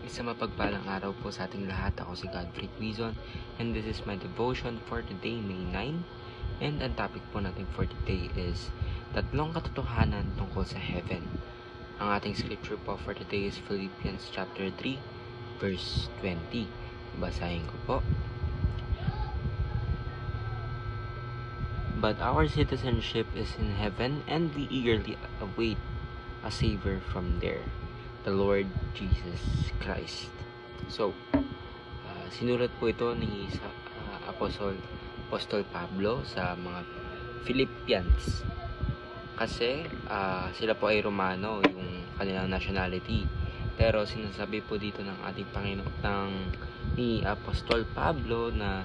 Isang mapagpalang araw po sa ating lahat. Ako si Godfrey Quizon and this is my devotion for today, May 9. And ang topic po natin for today is tatlong katotohanan tungkol sa heaven. Ang ating scripture po for today is Philippians chapter 3 verse 20. Basahin ko po. But our citizenship is in heaven, and we eagerly await a Savior from there, the Lord Jesus Christ. So, sinulat po ito ni Apostol Pablo sa mga Philippians. Kasi sila po ay Romano, yung kanilang nationality. Pero sinasabi po dito ng ating Panginoon ni Apostol Pablo na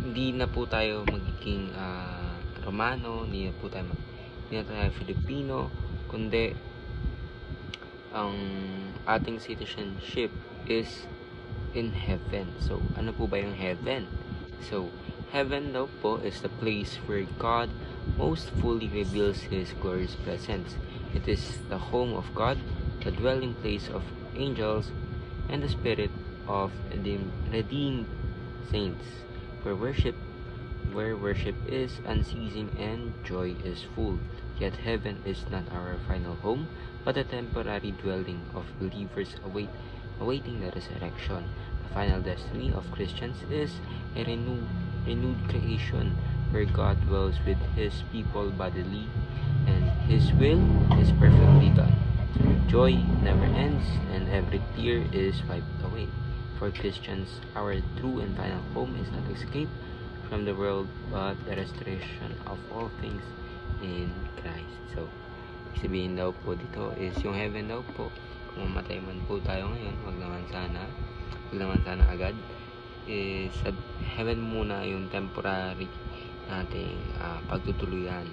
hindi na po tayo magiging Romano, hindi na tayo Filipino, kundi ang ating citizenship is in heaven. So, ano po ba yung heaven? So, heaven daw po is the place where God most fully reveals His glorious presence. It is the home of God, the dwelling place of angels, and the spirit of the redeemed saints, where worship is unceasing and joy is full. Yet heaven is not our final home, but a temporary dwelling of believers awaiting the resurrection. The final destiny of Christians is a renewed creation where God dwells with His people bodily and His will is perfectly done. Joy never ends and every tear is wiped away. For Christians, our true and final home is not escape from the world, but the restoration of all things in Christ. So, sabihin daw po dito is yung heaven daw po, kung mamatay man po tayo ngayon, wag naman sana agad, is sa heaven muna yung temporary nating pagtutuluyan.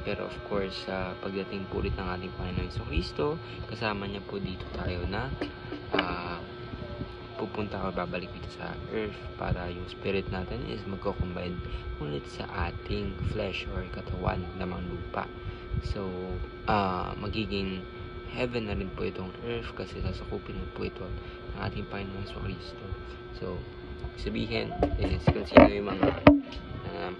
Pero of course, pagdating po ulit ng ating Panginoon Kristo, kasama niya po dito tayo na pupunta o babalik dito sa earth para yung spirit natin is magko-combine ulit sa ating flesh or katawan lamang lupa. So, magiging heaven na rin po itong earth kasi sasakupin po ito ng ating Panginoon Kristo. So, sabihin is kung sino yung mga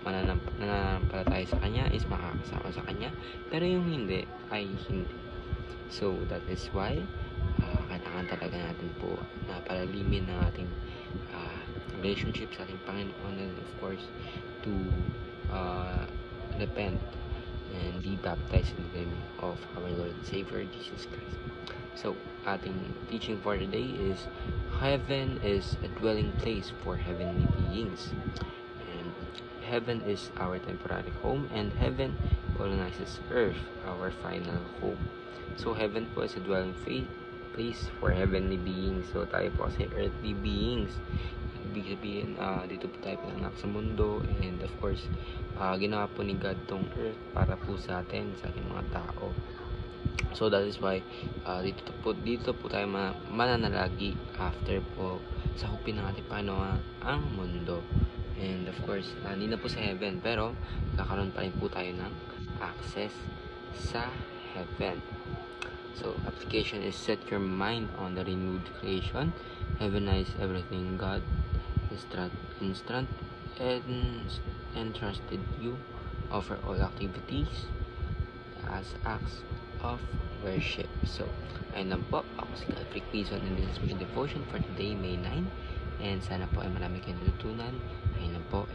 mananampalataya sa Kanya is makakasama sa Kanya, pero yung hindi ay hindi. So, that is why kailangan talaga natin po na palalimin ng ating relationship sa ating Panginoon, and of course to repent and be baptized in the name of our Lord and Savior Jesus Christ. So, ating teaching for today is heaven is a dwelling place for heavenly beings, and heaven is our temporary home, and heaven colonizes earth, our final home. So, heaven po is a dwelling place for heavenly beings. So, tayo po kasi earthly beings. Ibig sabihin, dito po tayo pinanganak sa mundo, and of course, ginawa po ni God tong earth para po sa atin, sa ating mga tao. So, that is why dito po tayo mananalagi after po sakupin ng ating Panginoon ang mundo. And of course, hindi na po sa heaven, pero kakaroon pa rin po tayo ng access sa heaven. So, application is set your mind on the renewed creation. Heavenize everything God entrusted you. Offer all activities as acts of worship. So, ayun lang po. Ako si Godfrey Quizon and this is my devotion for today, May 9. And sana po ay marami kayong natutunan. Ayun lang po.